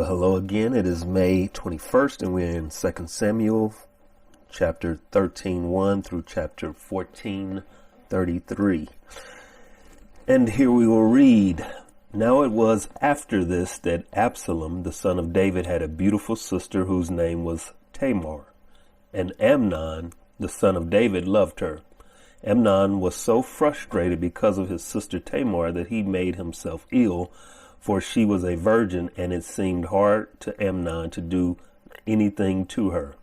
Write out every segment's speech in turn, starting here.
Well, hello again. It is May 21st, and we're in 2 Samuel, chapter 13:1 through chapter 14:33. And here we will read, Now it was after this that Absalom, the son of David, had a beautiful sister whose name was Tamar. And Amnon, the son of David, loved her. Amnon was so frustrated because of his sister Tamar that he made himself ill, for she was a virgin, and it seemed hard to Amnon to do anything to her.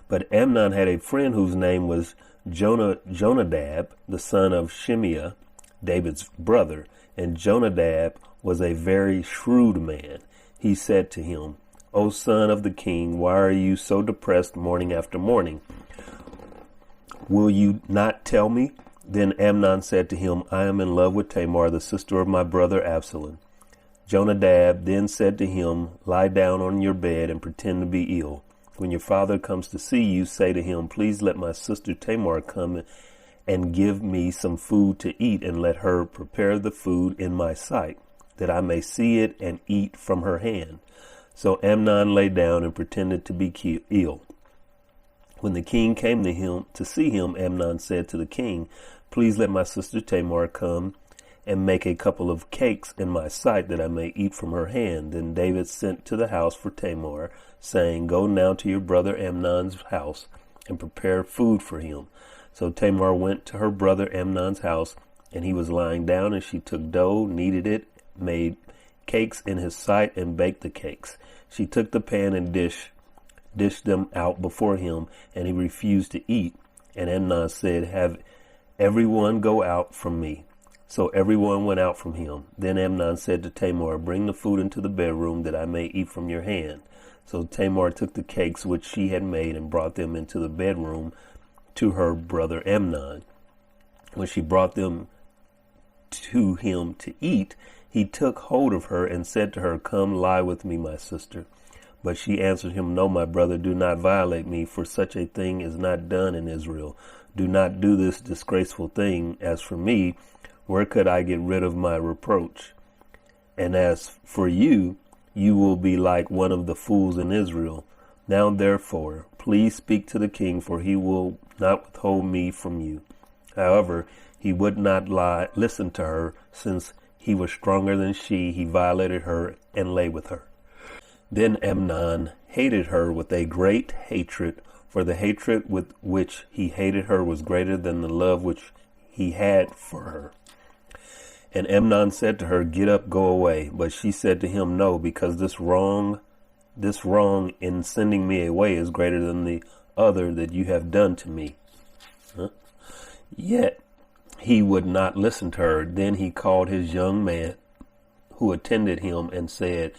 But Amnon had a friend whose name was Jonadab, the son of Shimeah, David's brother, and Jonadab was a very shrewd man. He said to him, O son of the king, why are you so depressed morning after morning? Will you not tell me? Then Amnon said to him, I am in love with Tamar, the sister of my brother Absalom. Jonadab then said to him, Lie down on your bed and pretend to be ill. When your father comes to see you, say to him, Please let my sister Tamar come and give me some food to eat, and let her prepare the food in my sight, that I may see it and eat from her hand. So Amnon lay down and pretended to be ill. When the king came to him to see him, Amnon said to the king, Please let my sister Tamar come and make a couple of cakes in my sight, that I may eat from her hand. Then David sent to the house for Tamar, saying, Go now to your brother Amnon's house and prepare food for him. So Tamar went to her brother Amnon's house, and he was lying down, and she took dough, kneaded it, made cakes in his sight, and baked the cakes. She took the pan and dished them out before him, and he refused to eat. And Amnon said, Have everyone go out from me. So everyone went out from him. Then Amnon said to Tamar, Bring the food into the bedroom, that I may eat from your hand. So Tamar took the cakes which she had made and brought them into the bedroom to her brother Amnon. When she brought them to him to eat, he took hold of her and said to her, Come lie with me, my sister. But she answered him, No, my brother, do not violate me, for such a thing is not done in Israel. Do not do this disgraceful thing. As for me, where could I get rid of my reproach? And as for you, you will be like one of the fools in Israel. Now, therefore, please speak to the king, for he will not withhold me from you. However, he would not listen to her, since he was stronger than she. He violated her and lay with her. Then Amnon hated her with a great hatred, for the hatred with which he hated her was greater than the love which he had for her. And Amnon said to her, Get up, go away. But she said to him, No, because this wrong in sending me away is greater than the other that you have done to me. Yet he would not listen to her. Then he called his young man who attended him and said,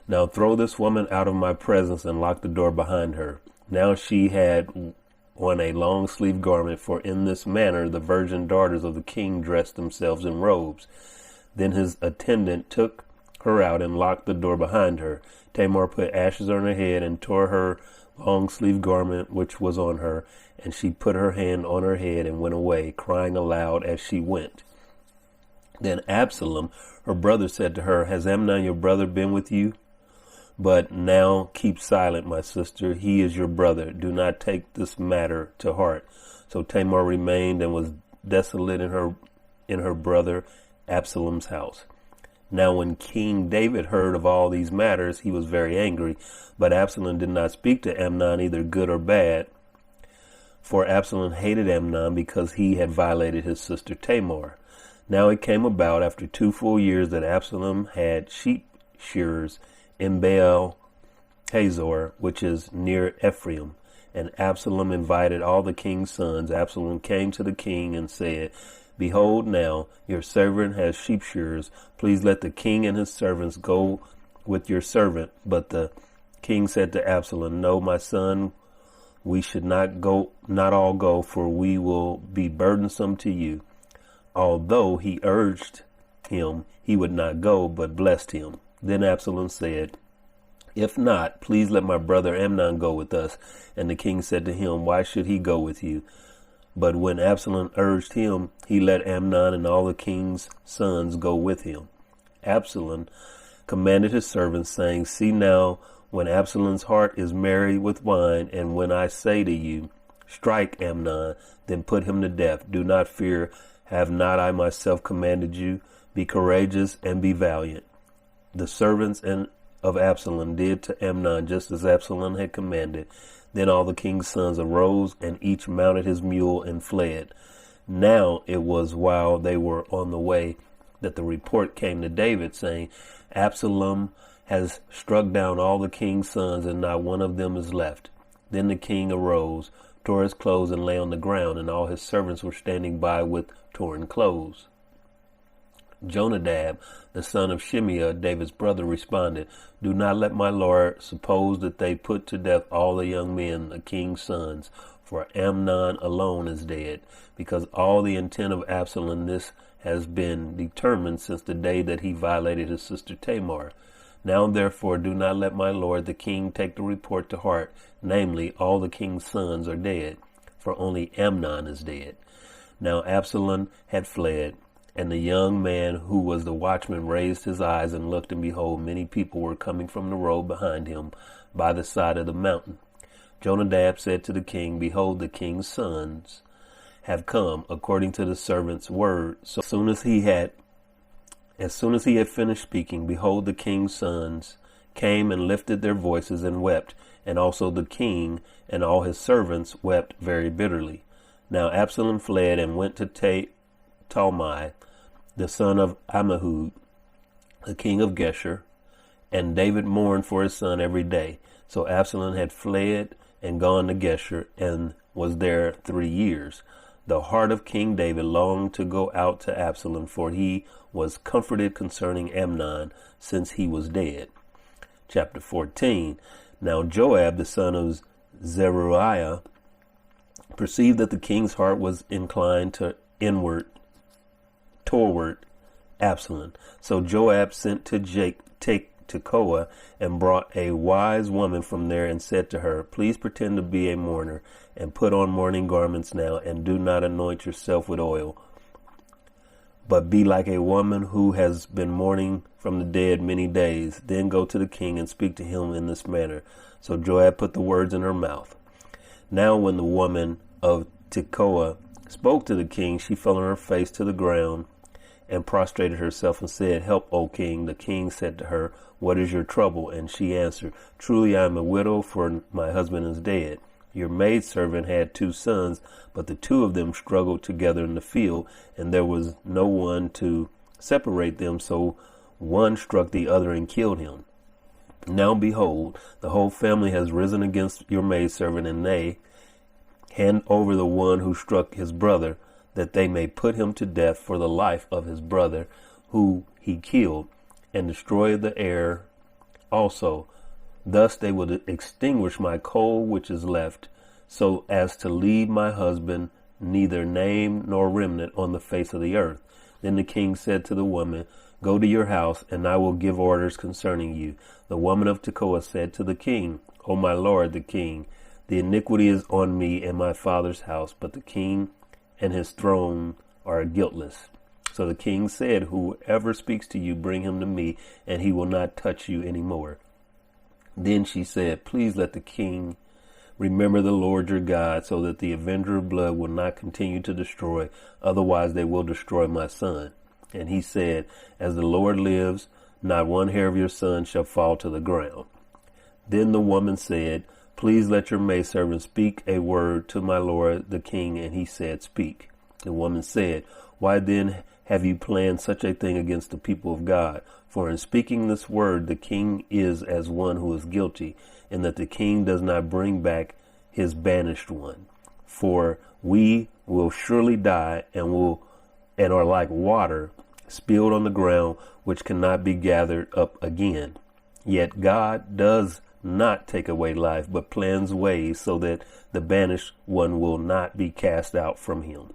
Now throw this woman out of my presence and lock the door behind her. Now she had on a long-sleeved garment, for in this manner the virgin daughters of the king dressed themselves in robes. Then his attendant took her out and locked the door behind her. Tamar put ashes on her head and tore her long-sleeved garment which was on her, and she put her hand on her head and went away, crying aloud as she went. Then Absalom, her brother, said to her, Has Amnon your brother been with you? But now keep silent, my sister. He is your brother. Do not take this matter to heart. So Tamar remained and was desolate in her brother Absalom's house. Now when King David heard of all these matters, he was very angry. But Absalom did not speak to Amnon either good or bad, for Absalom hated Amnon because he had violated his sister Tamar. Now it came about after 2 full years that Absalom had sheep shearers in Baal Hazor, which is near Ephraim. And Absalom invited all the king's sons. Absalom came to the king and said, Behold, now your servant has sheep shearers. Please let the king and his servants go with your servant. But the king said to Absalom, No, my son, we should not all go, for we will be burdensome to you. Although he urged him, he would not go, but blessed him. Then Absalom said, If not, please let my brother Amnon go with us. And the king said to him, Why should he go with you? But when Absalom urged him, he let Amnon and all the king's sons go with him. Absalom commanded his servants, saying, See now, when Absalom's heart is merry with wine, and when I say to you, Strike Amnon, then put him to death. Do not fear. Have not I myself commanded you? Be courageous and be valiant. The servants of Absalom did to Amnon just as Absalom had commanded. Then all the king's sons arose, and each mounted his mule and fled. Now it was while they were on the way that the report came to David, saying, Absalom has struck down all the king's sons, and not one of them is left. Then the king arose, tore his clothes, and lay on the ground, and all his servants were standing by with torn clothes. Jonadab, the son of Shimeah, David's brother, responded, Do not let my lord suppose that they put to death all the young men, the king's sons, for Amnon alone is dead, because all the intent of Absalom this has been determined since the day that he violated his sister Tamar. Now therefore do not let my lord the king take the report to heart, namely, all the king's sons are dead, for only Amnon is dead. Now Absalom had fled, and the young man who was the watchman raised his eyes and looked, and behold, many people were coming from the road behind him by the side of the mountain. Jonadab said to the king, Behold, the king's sons have come, according to the servant's word. So as soon as he had finished speaking, behold, the king's sons came and lifted their voices and wept, and also the king and all his servants wept very bitterly. Now Absalom fled and went to Talmai, the son of Ammihud, the king of Geshur, and David mourned for his son every day. So Absalom had fled and gone to Geshur, and was there 3 years. The heart of King David longed to go out to Absalom, for he was comforted concerning Amnon, since he was dead. Chapter 14. Now Joab, the son of Zeruiah, perceived that the king's heart was inclined toward Absalom. So Joab sent to Tekoa and brought a wise woman from there, and said to her, Please pretend to be a mourner, and put on mourning garments now, and do not anoint yourself with oil, but be like a woman who has been mourning from the dead many days. Then go to the king and speak to him in this manner. So Joab put the words in her mouth. Now when the woman of Tekoa spoke to the king, she fell on her face to the ground and prostrated herself and said, Help, O king. The king said to her, What is your trouble? And she answered, Truly I am a widow, for my husband is dead. Your maidservant had 2 sons, but the 2 of them struggled together in the field, and there was no one to separate them, so one struck the other and killed him. Now behold, the whole family has risen against your maidservant, and they hand over the one who struck his brother, that they may put him to death for the life of his brother, who he killed, and destroy the heir also. Thus they will extinguish my coal which is left, so as to leave my husband neither name nor remnant on the face of the earth. Then the king said to the woman, Go to your house, and I will give orders concerning you. The woman of Tekoa said to the king, O my lord the king, the iniquity is on me and my father's house, but the king and his throne are guiltless. So the king said, Whoever speaks to you, bring him to me, and he will not touch you any more. Then she said, Please let the king remember the Lord your God, so that the avenger of blood will not continue to destroy, otherwise they will destroy my son. And he said, As the Lord lives, not one hair of your son shall fall to the ground. Then the woman said, Please let your maidservant speak a word to my lord the king. And he said, Speak. The woman said, Why then have you planned such a thing against the people of God? For in speaking this word, the king is as one who is guilty, and that the king does not bring back his banished one. For we will surely die, and are like water spilled on the ground, which cannot be gathered up again. Yet God does not take away life, but plans ways so that the banished one will not be cast out from him.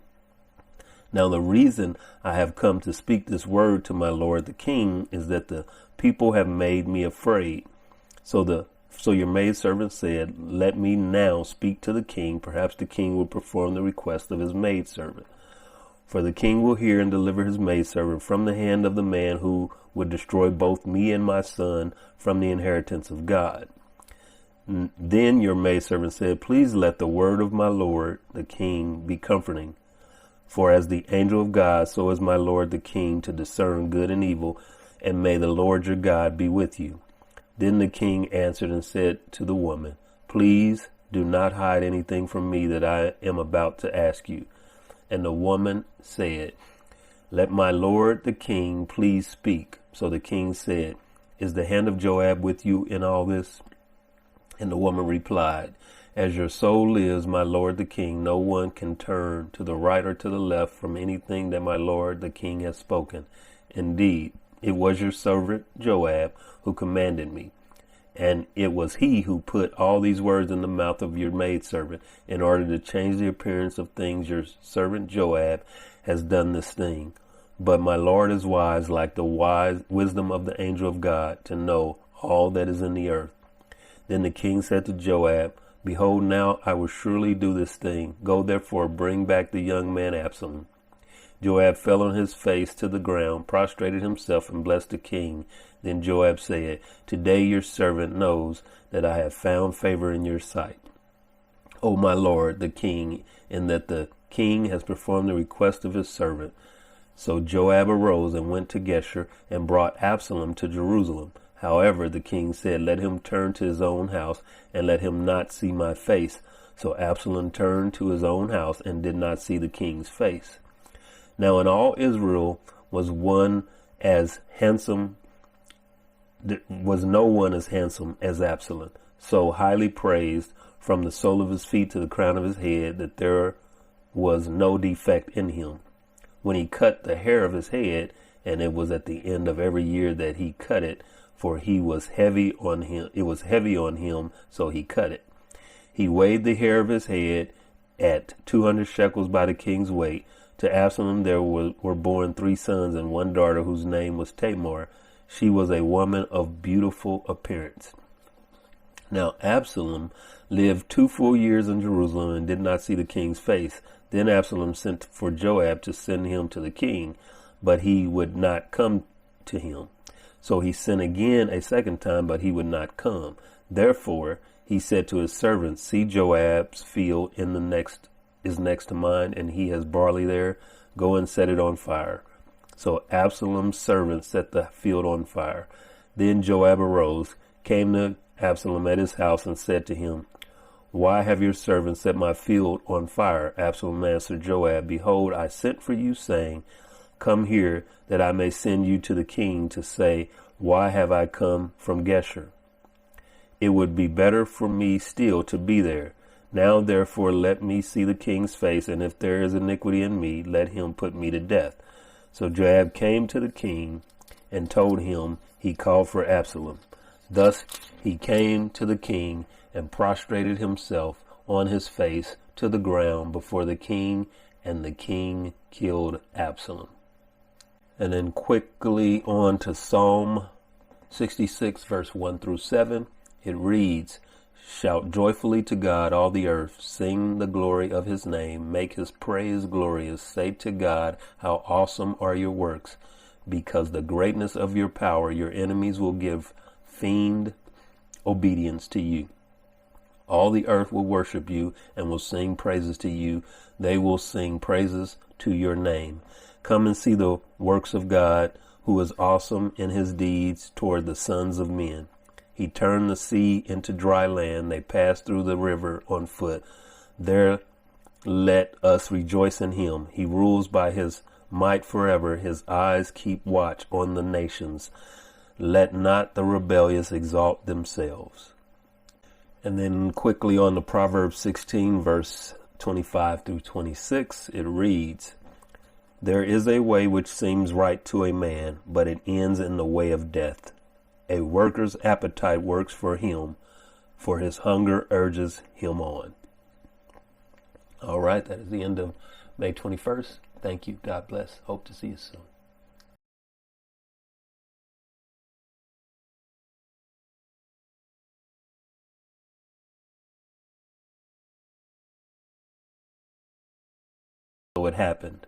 Now the reason I have come to speak this word to my lord the king is that the people have made me afraid. So your maidservant said, Let me now speak to the king. Perhaps the king will perform the request of his maidservant. For the king will hear and deliver his maidservant from the hand of the man who would destroy both me and my son from the inheritance of God. Then your maidservant said, Please let the word of my lord the king be comforting. For as the angel of God, so is my lord the king to discern good and evil, and may the Lord your God be with you. Then the king answered and said to the woman, Please do not hide anything from me that I am about to ask you. And the woman said, Let my lord the king please speak. So the king said, Is the hand of Joab with you in all this? And the woman replied, As your soul lives, my lord the king, no one can turn to the right or to the left from anything that my lord the king has spoken. Indeed, it was your servant Joab who commanded me. And it was he who put all these words in the mouth of your maidservant in order to change the appearance of things. Your servant Joab has done this thing. But my Lord is wise, like the wisdom of the angel of God, to know all that is in the earth. Then the king said to Joab, Behold, now I will surely do this thing. Go therefore, bring back the young man Absalom. Joab fell on his face to the ground, prostrated himself, and blessed the king. Then Joab said, Today your servant knows that I have found favor in your sight, O my lord the king, in that the king has performed the request of his servant. So Joab arose and went to Geshur and brought Absalom to Jerusalem. However, the king said, Let him turn to his own house, and let him not see my face. So Absalom turned to his own house and did not see the king's face. Now in all Israel was no one as handsome as Absalom, so highly praised from the sole of his feet to the crown of his head, that there was no defect in him. When he cut the hair of his head, and it was at the end of every year that he cut it, for it was heavy on him, so he cut it. He weighed the hair of his head at 200 shekels by the king's weight. To Absalom there were born 3 sons and 1 daughter, whose name was Tamar. She was a woman of beautiful appearance. Now Absalom lived 2 full years in Jerusalem and did not see the king's face. Then Absalom sent for Joab to send him to the king, but he would not come to him. So he sent again a second time, but he would not come. Therefore he said to his servants, See, Joab's field is next to mine, and he has barley there. Go and set it on fire. So Absalom's servants set the field on fire. Then Joab arose, came to Absalom at his house, and said to him, Why have your servants set my field on fire? Absalom answered Joab, Behold, I sent for you, saying, Come here, that I may send you to the king to say, Why have I come from Geshur? It would be better for me still to be there. Now therefore let me see the king's face, and if there is iniquity in me, let him put me to death. So Joab came to the king and told him he called for Absalom. Thus he came to the king and prostrated himself on his face to the ground before the king, and the king killed Absalom. And then quickly on to Psalm 66, verse 1 through 7. It reads, Shout joyfully to God, all the earth. Sing the glory of his name. Make his praise glorious. Say to God, how awesome are your works. Because the greatness of your power, your enemies will give feigned obedience to you. All the earth will worship you and will sing praises to you. They will sing praises to your name. Come and see the works of God, who is awesome in his deeds toward the sons of men. He turned the sea into dry land. They passed through the river on foot. There let us rejoice in him. He rules by his might forever. His eyes keep watch on the nations. Let not the rebellious exalt themselves. And then quickly on to Proverbs 16, verse 25 through 26, it reads, There is a way which seems right to a man, but it ends in the way of death. A worker's appetite works for him, for his hunger urges him on. All right, that is the end of May 21st. Thank you. God bless. Hope to see you soon. So it happened